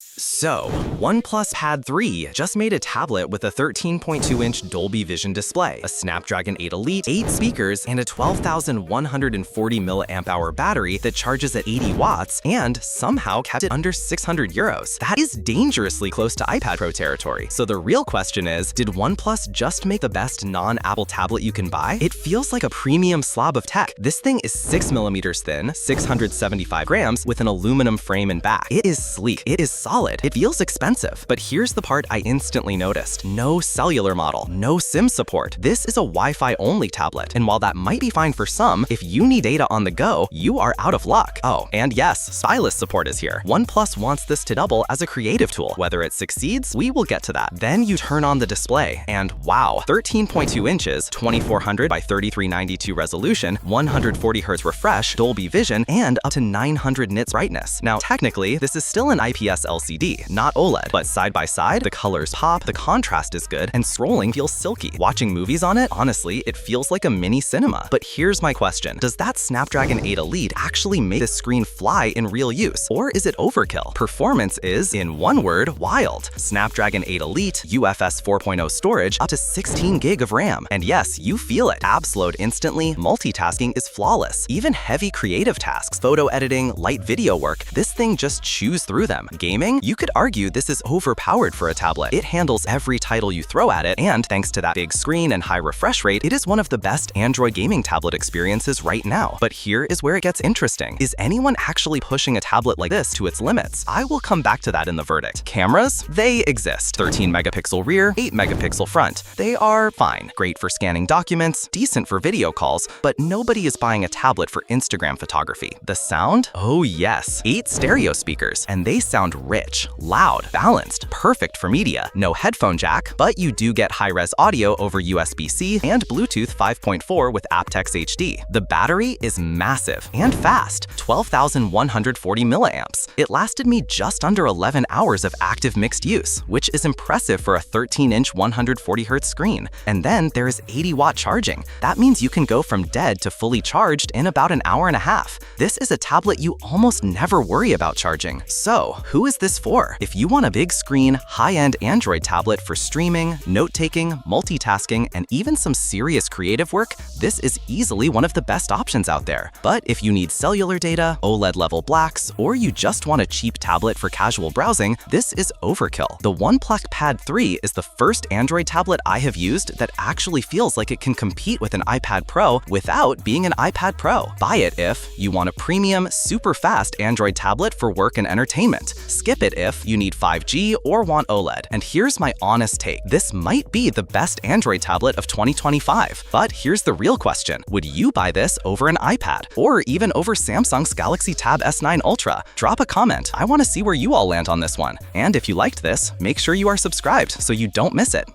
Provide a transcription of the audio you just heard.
So, OnePlus Pad 3 just made a tablet with a 13.2-inch Dolby Vision display, a Snapdragon 8 Elite, 8 speakers, and a 12,140 mAh battery that charges at 80 watts and somehow kept it under 600 euros. That is dangerously close to iPad Pro territory. So the real question is, did OnePlus just make the best non-Apple tablet you can buy? It feels like a premium slob of tech. This thing is 6mm thin, 675 grams, with an aluminum frame and back. It is sleek. It is solid. It feels expensive, but here's the part I instantly noticed. No cellular model, no SIM support. This is a Wi-Fi only tablet, and while that might be fine for some, if you need data on the go, you are out of luck. Oh, and yes, stylus support is here. OnePlus wants this to double as a creative tool. Whether it succeeds, we will get to that. Then you turn on the display, and wow, 13.2 inches, 2400 by 3392 resolution, 140 Hz refresh, Dolby Vision, and up to 900 nits brightness. Now, technically, this is still an IPS LCD, not OLED, but side by side, the colors pop, the contrast is good, and scrolling feels silky. Watching movies on it, honestly, it feels like a mini cinema. But here's my question. Does that Snapdragon 8 Elite actually make this screen fly in real use? Or is it overkill? Performance is, in one word, wild. Snapdragon 8 Elite, UFS 4.0 storage, up to 16 GB of RAM. And yes, you feel it. Apps load instantly, multitasking is flawless. Even heavy creative tasks, photo editing, light video work, this thing just chews through them. Gaming? You could argue this is overpowered for a tablet. It handles every title you throw at it, and thanks to that big screen and high refresh rate, it is one of the best Android gaming tablet experiences right now. But here is where it gets interesting. Is anyone actually pushing a tablet like this to its limits? I will come back to that in the verdict. Cameras? They exist. 13 megapixel rear, 8 megapixel front. They are fine. Great for scanning documents, decent for video calls, but nobody is buying a tablet for Instagram photography. The sound? Oh yes. 8 stereo speakers, and they sound rich, loud, balanced, perfect for media. No headphone jack, but you do get high-res audio over USB-C and Bluetooth 5.4 with aptX HD. The battery is massive and fast, 12,140 milliamps. It lasted me just under 11 hours of active mixed use, which is impressive for a 13-inch 140 Hz screen. And then there is 80-watt charging. That means you can go from dead to fully charged in about an hour and a half. This is a tablet you almost never worry about charging. So, who is this for? If you want a big screen, high-end Android tablet for streaming, note-taking, multitasking, and even some serious creative work, this is easily one of the best options out there. But if you need cellular data, OLED-level blacks, or you just want a cheap tablet for casual browsing, this is overkill. The OnePlus Pad 3 is the first Android tablet I have used that actually feels like it can compete with an iPad Pro without being an iPad Pro. Buy it if you want a premium, super fast Android tablet for work and entertainment. Skip it if you need 5G or want OLED. And here's my honest take. This might be the best Android tablet of 2025. But here's the real question. Would you buy this over an iPad? Or even over Samsung's Galaxy Tab S9 Ultra? Drop a comment. I want to see where you all land on this one. And if you liked this, make sure you are subscribed so you don't miss it.